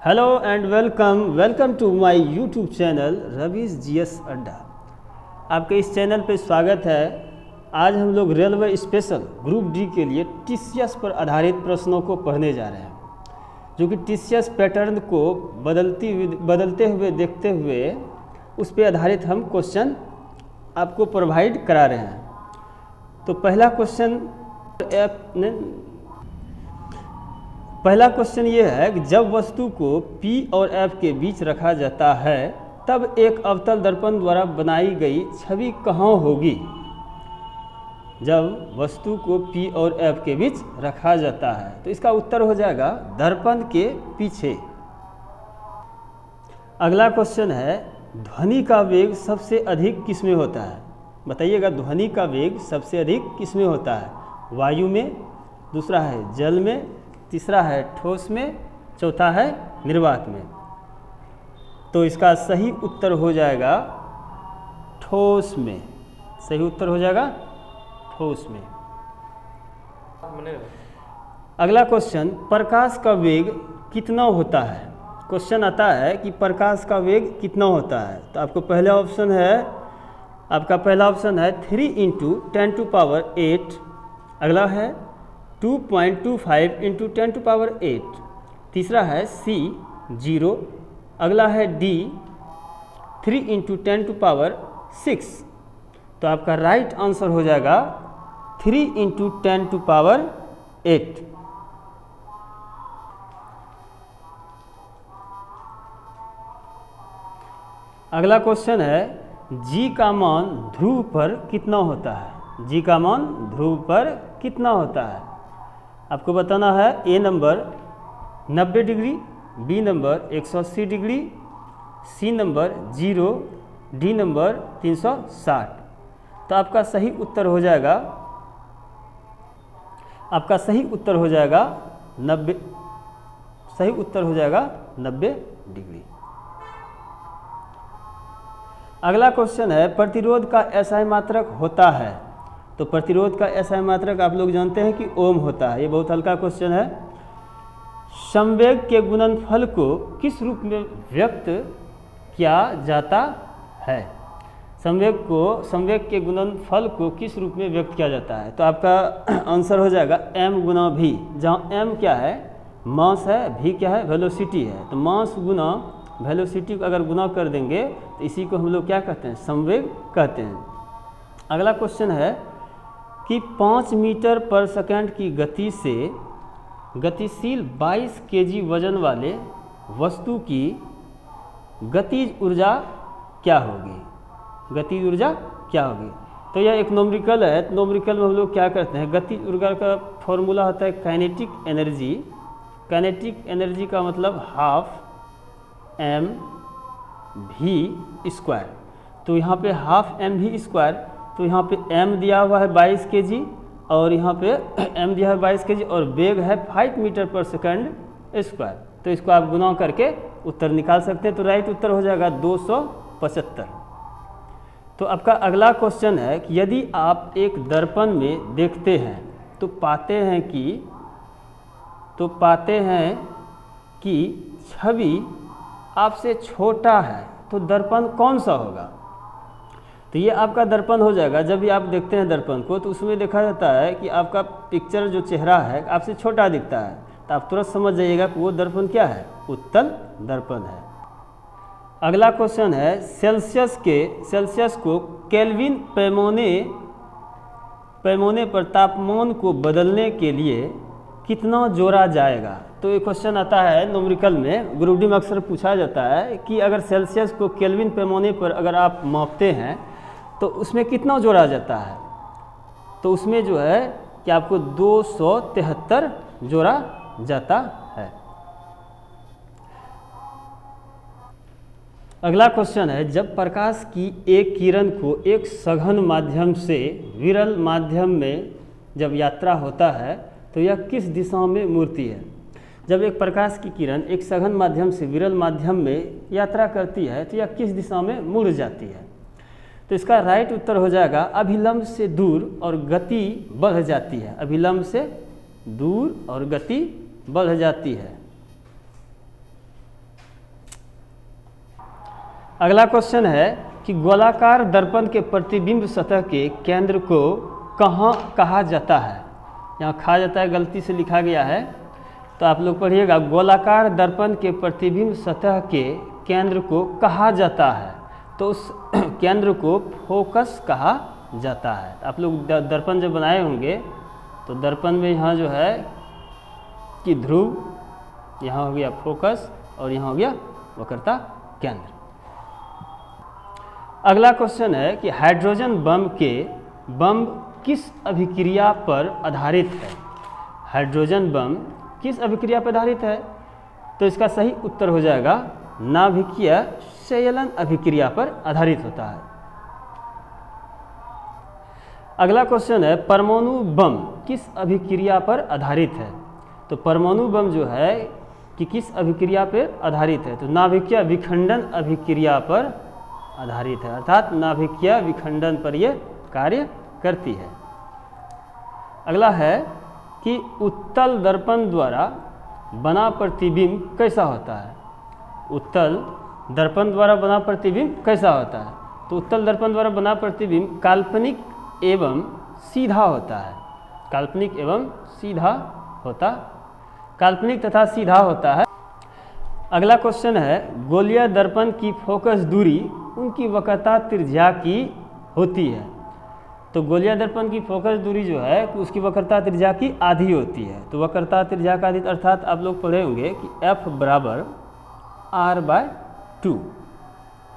Hello and welcome to my YouTube channel Ravi's GS Adda. आपके इस channel पे स्वागत है। आज हम लोग रेलवे स्पेशल ग्रुप डी के लिए टीसीएस पर आधारित प्रश्नों को पढ़ने जा रहे हैं, जो कि टीसीएस पैटर्न को बदलते हुए देखते हुए उस पर आधारित हम क्वेश्चन आपको प्रोवाइड करा रहे हैं। तो पहला क्वेश्चन ये है कि जब वस्तु को P और F के बीच रखा जाता है तब एक अवतल दर्पण द्वारा बनाई गई छवि कहाँ होगी। जब वस्तु को P और F के बीच रखा जाता है तो इसका उत्तर हो जाएगा दर्पण के पीछे। अगला क्वेश्चन है ध्वनि का वेग सबसे अधिक किस में होता है। बताइएगा, ध्वनि का वेग सबसे अधिक किस में होता है। वायु में, दूसरा है जल में, तीसरा है ठोस में, चौथा है निर्वात में। तो इसका सही उत्तर हो जाएगा ठोस में। सही उत्तर हो जाएगा ठोस में। अगला क्वेश्चन, प्रकाश का वेग कितना होता है। क्वेश्चन आता है कि प्रकाश का वेग कितना होता है। तो आपका पहला ऑप्शन है 3 × 10⁸। अगला है 2.25 × 10⁸। तीसरा है C 0। अगला है D 3 × 10⁶। तो आपका राइट आंसर हो जाएगा 3 × 10⁸। अगला क्वेश्चन है G का मान ध्रुव पर कितना होता है। G का मान ध्रुव पर कितना होता है। आपको बताना है A number 90 degree, B number 180 degree, C number 0, D number 360। तो आपका सही उत्तर हो जाएगा 90। सही उत्तर हो जाएगा 90 डिग्री। अगला क्वेश्चन है प्रतिरोध का एसआई मात्रक होता है। तो प्रतिरोध का एसआई मात्रक आप लोग जानते हैं कि ओम होता है। ये बहुत हल्का क्वेश्चन है। संवेग के गुणनफल को किस रूप में व्यक्त किया जाता है। संवेग के गुणनफल को किस रूप में व्यक्त किया जाता है। तो आपका आंसर हो जाएगा m गुना v, जहाँ m क्या है, मास है, v क्या है, वेलोसिटी है। तो मास गुना वेलोसिटी को अगर गुना कर देंगे तो इसी को हम लोग क्या कहते हैं, संवेग कहते हैं। अगला क्वेश्चन है कि 5 मीटर पर सेकंड की गति से गतिशील 22 kg वजन वाले वस्तु की गतिज ऊर्जा क्या होगी। गतिज ऊर्जा क्या होगी। तो यह एक न्यूमेरिकल है। न्यूमेरिकल में हम लोग क्या करते हैं, गतिज ऊर्जा का फॉर्मूला होता है काइनेटिक एनर्जी। काइनेटिक एनर्जी का मतलब ½ mv²। तो यहाँ पे ½ mv²। तो यहाँ पे m दिया हुआ है 22 kg और यहाँ पे m दिया है 22 kg और वेग है 5 मीटर पर सेकंड स्क्वायर। तो इसको आप गुना करके उत्तर निकाल सकते हैं। तो राइट उत्तर हो जाएगा 275। तो आपका अगला क्वेश्चन है कि यदि आप एक दर्पण में देखते हैं तो पाते हैं कि छवि आपसे छोटा है, तो दर्पण कौन सा होगा। तो ये आपका दर्पण हो जाएगा। जब भी आप देखते हैं दर्पण को तो उसमें देखा जाता है कि आपका पिक्चर जो चेहरा है आपसे छोटा दिखता है। तो आप तुरंत समझ जाइएगा कि वो दर्पण क्या है, उत्तल दर्पण है। अगला क्वेश्चन है सेल्सियस को केल्विन पैमाने पर तापमान को बदलने के लिए कितना जोड़ा जाएगा। तो ये क्वेश्चन आता है न्यूमेरिकल में, ग्रुप डी में अक्सर पूछा जाता है कि अगर सेल्सियस को केल्विन पैमाने पर अगर आप मापते हैं तो उसमें कितना जोड़ा जाता है। तो उसमें जो है कि आपको 273 जोड़ा जाता है। अगला क्वेश्चन है जब प्रकाश की एक किरण को एक सघन माध्यम से विरल माध्यम में जब यात्रा होता है तो यह किस दिशा में मुड़ती है। जब एक प्रकाश की किरण एक सघन माध्यम से विरल माध्यम में यात्रा करती है तो यह किस दिशा में मुड़ जाती है। तो इसका राइट उत्तर हो जाएगा अभिलंब से दूर और गति बढ़ जाती है। अभिलंब से दूर और गति बढ़ जाती है। अगला क्वेश्चन है कि गोलाकार दर्पण के प्रतिबिंब सतह के केंद्र को कहाँ कहा जाता है। यहाँ कहा जाता है गलती से लिखा गया है, तो आप लोग पढ़िएगा। गोलाकार दर्पण के प्रतिबिंब सतह के केंद्र को कहा जाता है, तो उस केंद्र को फोकस कहा जाता है। आप लोग दर्पण जब बनाए होंगे तो दर्पण में यहाँ जो है कि ध्रुव, यहाँ हो गया फोकस और यहाँ हो गया वक्रता केंद्र। अगला क्वेश्चन है कि हाइड्रोजन बम किस अभिक्रिया पर आधारित है। हाइड्रोजन बम किस अभिक्रिया पर आधारित है, तो इसका सही उत्तर हो जाएगा नाभिकीय संयलन अभिक्रिया पर आधारित होता है। अगला क्वेश्चन है परमाणु बम किस अभिक्रिया पर आधारित है। तो परमाणु बम जो है कि किस अभिक्रिया पर आधारित है, तो नाभिकीय विखंडन अभिक्रिया पर आधारित है, अर्थात नाभिकीय विखंडन पर यह कार्य करती है। अगला है कि उत्तल दर्पण द्वारा बना प्रतिबिंब कैसा होता है। उत्तल दर्पण द्वारा बना प्रतिबिंब कैसा होता है, तो उत्तल दर्पण द्वारा बना प्रतिबिंब काल्पनिक एवं सीधा होता है। काल्पनिक एवं सीधा होता, काल्पनिक तथा सीधा होता है। अगला क्वेश्चन है गोलीय दर्पण की फोकस दूरी उनकी वक्रता त्रिज्या की होती है। तो गोलीय दर्पण की फोकस दूरी जो है उसकी वक्रता त्रिज्या की आधी होती है। तो वक्रता त्रिज्या का आधी अर्थात आप लोग पढ़े होंगे कि F बराबर R/2,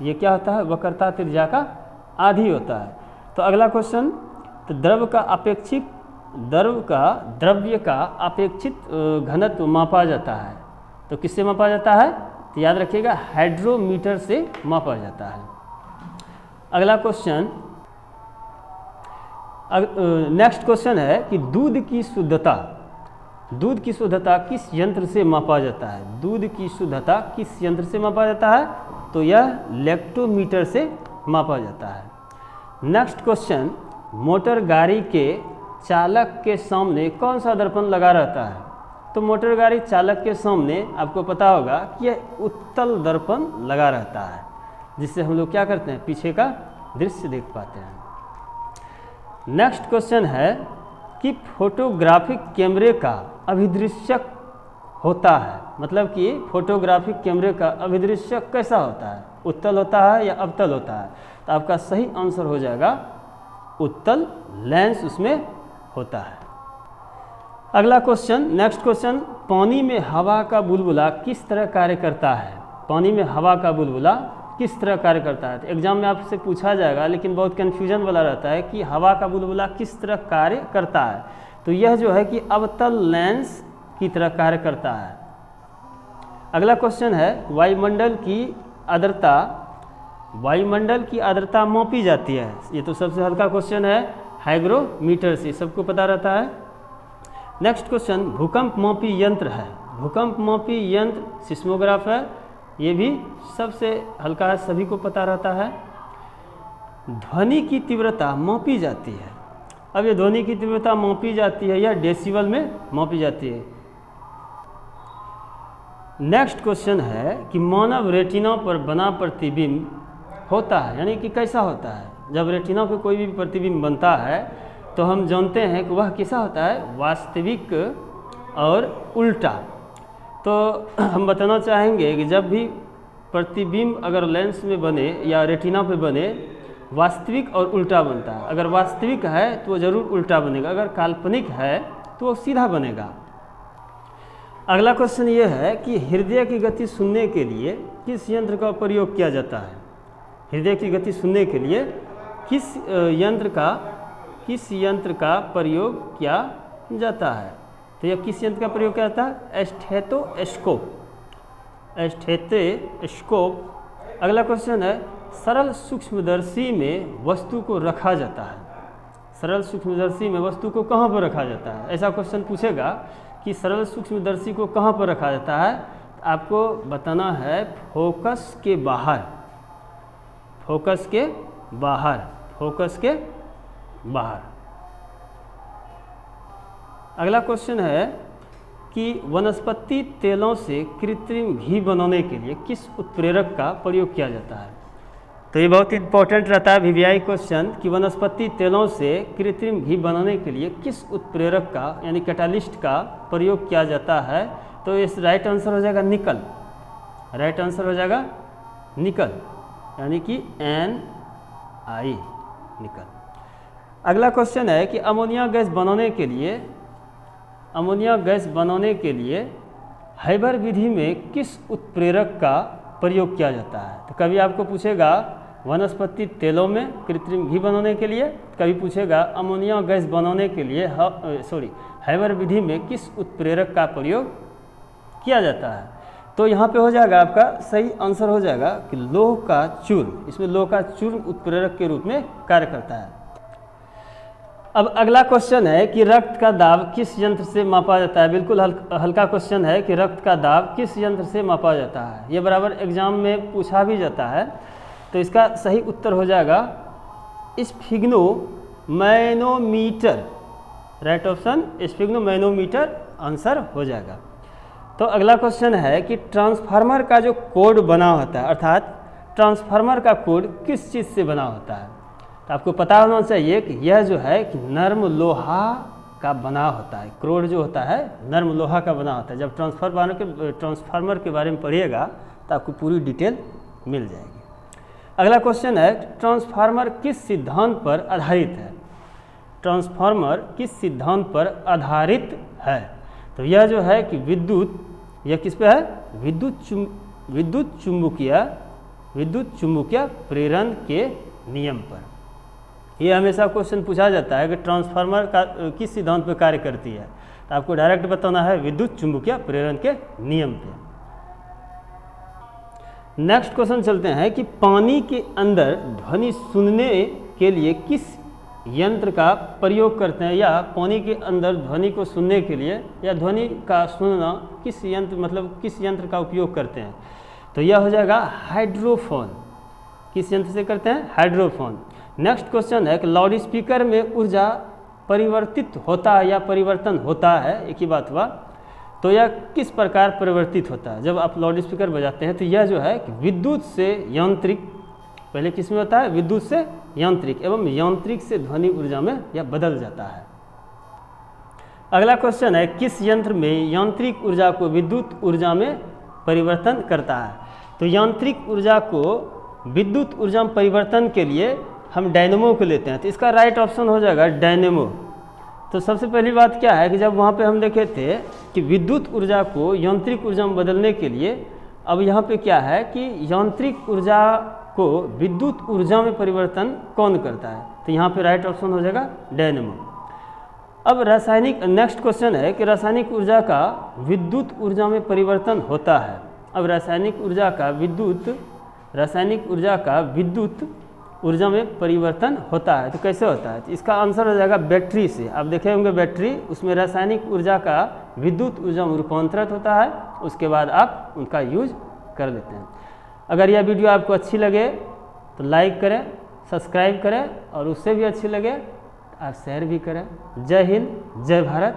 ये क्या होता है, वक्रता त्रिज्या का आधी होता है। तो अगला क्वेश्चन, तो द्रव्य का अपेक्षित घनत्व मापा जाता है, तो किससे मापा जाता है, तो याद रखिएगा हाइड्रोमीटर से मापा जाता है। अगला क्वेश्चन, नेक्स्ट क्वेश्चन है कि दूध की शुद्धता किस यंत्र से मापा जाता है। दूध की शुद्धता किस यंत्र से मापा जाता है, तो यह लैक्टोमीटर से मापा जाता है। नेक्स्ट क्वेश्चन, मोटर गाड़ी के चालक के सामने कौन सा दर्पण लगा रहता है। तो मोटर गाड़ी चालक के सामने आपको पता होगा कि यह उत्तल दर्पण लगा रहता है, जिससे हम लोग क्या करते हैं, पीछे का दृश्य देख पाते हैं। नेक्स्ट क्वेश्चन है कि फोटोग्राफिक कैमरे का अभिदृश्यक होता है, मतलब कि फोटोग्राफिक कैमरे का अभिदृश्यक कैसा होता है, उत्तल होता है या अवतल होता है। तो आपका सही आंसर हो जाएगा उत्तल लेंस उसमें होता है। अगला क्वेश्चन, नेक्स्ट क्वेश्चन, पानी में हवा का बुलबुला किस तरह कार्य करता है। पानी में हवा का बुलबुला किस तरह कार्य करता है। तो एग्जाम में आपसे पूछा जाएगा, लेकिन बहुत कन्फ्यूजन वाला रहता है कि हवा का बुलबुला किस तरह कार्य करता है। तो यह जो है कि अवतल लेंस की तरह कार्य करता है। अगला क्वेश्चन है वायुमंडल की आर्द्रता मापी जाती है। ये तो सबसे हल्का क्वेश्चन है, हाइग्रोमीटर से, सबको पता रहता है। नेक्स्ट क्वेश्चन, भूकंप मापी यंत्र है। भूकंप मापी यंत्र सिस्मोग्राफ है, ये भी सबसे हल्का है, सभी को पता रहता है। ध्वनि की तीव्रता मापी जाती है। अब ये ध्वनि की तीव्रता मापी जाती है, यह डेसिबल में मापी जाती है। नेक्स्ट क्वेश्चन है कि मानव रेटिना पर बना प्रतिबिंब होता है, यानी कि कैसा होता है। जब रेटिना पर कोई भी प्रतिबिंब बनता है तो हम जानते हैं कि वह कैसा होता है, वास्तविक और उल्टा। तो हम बताना चाहेंगे कि जब भी प्रतिबिंब अगर लेंस में बने या रेटिना पे बने, वास्तविक और उल्टा बनता है। अगर वास्तविक है तो वो जरूर उल्टा बनेगा, अगर काल्पनिक है तो वो सीधा बनेगा। अगला क्वेश्चन ये है कि हृदय की गति सुनने के लिए किस यंत्र का प्रयोग किया जाता है। हृदय की गति सुनने के लिए किस यंत्र का प्रयोग किया जाता है। तो यह किस यंत्र का प्रयोग किया जाता है, स्टेथोस्कोप। अगला क्वेश्चन है सरल सूक्ष्मदर्शी में वस्तु को रखा जाता है। सरल सूक्ष्मदर्शी में वस्तु को कहाँ पर रखा जाता है, ऐसा क्वेश्चन पूछेगा कि सरल सूक्ष्मदर्शी को कहाँ पर रखा जाता है। आपको बताना है फोकस के बाहर, फोकस के बाहर, फोकस के बाहर। अगला क्वेश्चन है कि वनस्पति तेलों से कृत्रिम घी बनाने के लिए किस उत्प्रेरक का प्रयोग किया जाता है। तो ये बहुत इंपॉर्टेंट रहता है वीवीआई क्वेश्चन कि वनस्पति तेलों से कृत्रिम घी बनाने के लिए किस उत्प्रेरक का यानी कैटालिस्ट का प्रयोग किया जाता है। तो इस राइट आंसर हो जाएगा निकल, राइट आंसर हो जाएगा निकल यानी कि NI निकल। अगला क्वेश्चन है कि अमोनिया गैस बनाने के लिए हाइबर विधि में किस उत्प्रेरक का प्रयोग किया जाता है। तो कभी आपको पूछेगा वनस्पति तेलों में कृत्रिम घी बनाने के लिए, कभी पूछेगा अमोनिया गैस बनाने के लिए हाइबर विधि में किस उत्प्रेरक का प्रयोग किया जाता है। तो यहाँ पे हो जाएगा आपका सही आंसर हो जाएगा कि लोह का चूर्ण, इसमें लोह का चूर्ण उत्प्रेरक के रूप में कार्य करता है। अब अगला क्वेश्चन है कि रक्त का दाब किस यंत्र से मापा जाता है। बिल्कुल हल्का क्वेश्चन है कि रक्त का दाब किस यंत्र से मापा जाता है। ये बराबर एग्जाम में पूछा भी जाता है। तो इसका सही उत्तर हो जाएगा sphygmomanometer, right option sphygmomanometer answer हो जाएगा। तो अगला क्वेश्चन है कि ट्रांसफार्मर का जो कोड बना होता है, अर्थात ट्रांसफार्मर का कोड किस चीज़ से बना होता है। तो आपको पता होना चाहिए कि यह जो है कि नर्म लोहा का बना होता है। कोड जो होता है नर्म लोहा का बना होता है। जब ट्रांसफार्मर के बारे में पढ़िएगा तो आपको पूरी डिटेल मिल जाएगी। अगला क्वेश्चन है ट्रांसफार्मर किस सिद्धांत पर आधारित है। ट्रांसफार्मर किस सिद्धांत पर आधारित है। तो यह जो है कि विद्युत, यह किस पे है, विद्युत चुम्बकीय प्रेरण के नियम पर। यह हमेशा क्वेश्चन पूछा जाता है कि ट्रांसफार्मर का किस सिद्धांत पर कार्य करती है। तो आपको डायरेक्ट बताना है विद्युत चुम्बकीय प्रेरण के नियम पे। नेक्स्ट क्वेश्चन चलते हैं कि पानी के अंदर ध्वनि सुनने के लिए किस यंत्र का प्रयोग करते हैं, या पानी के अंदर ध्वनि को सुनने के लिए या ध्वनि का सुनना किस यंत्र का उपयोग करते हैं। तो यह हो जाएगा हाइड्रोफोन। किस यंत्र से करते हैं, हाइड्रोफोन। नेक्स्ट क्वेश्चन है कि लाउड स्पीकर में ऊर्जा परिवर्तित होता है या परिवर्तन होता है, एक ही बात हुआ। तो यह किस प्रकार परिवर्तित होता है। जब आप लाउड स्पीकर बजाते हैं तो यह जो है कि विद्युत से यांत्रिक, पहले किस में होता है, विद्युत से यांत्रिक, एवं यांत्रिक से ध्वनि ऊर्जा में यह बदल जाता है। अगला क्वेश्चन है किस यंत्र में यांत्रिक ऊर्जा को विद्युत ऊर्जा में परिवर्तन करता है। तो यांत्रिक ऊर्जा को विद्युत ऊर्जा में परिवर्तन के लिए हम डायनेमो को लेते हैं। तो इसका राइट ऑप्शन हो जाएगा डायनेमो। तो सबसे पहली बात क्या है कि जब वहाँ पे हम देखे थे कि विद्युत ऊर्जा को यांत्रिक ऊर्जा में बदलने के लिए, अब यहाँ पे क्या है कि यांत्रिक ऊर्जा को विद्युत ऊर्जा में परिवर्तन कौन करता है। तो यहाँ पे राइट ऑप्शन हो जाएगा डायनेमो। अब रासायनिक, नेक्स्ट क्वेश्चन है कि रासायनिक ऊर्जा का विद्युत ऊर्जा में परिवर्तन होता है। अब रासायनिक ऊर्जा का विद्युत ऊर्जा में परिवर्तन होता है। तो कैसे होता है, तो इसका आंसर हो जाएगा बैटरी से। आप देखे होंगे बैटरी, उसमें रासायनिक ऊर्जा का विद्युत ऊर्जा में रूपांतरित होता है, उसके बाद आप उनका यूज कर लेते हैं। अगर यह वीडियो आपको अच्छी लगे तो लाइक करें, सब्सक्राइब करें, और उससे भी अच्छी लगे आप शेयर भी करें। जय हिंद, जय भारत।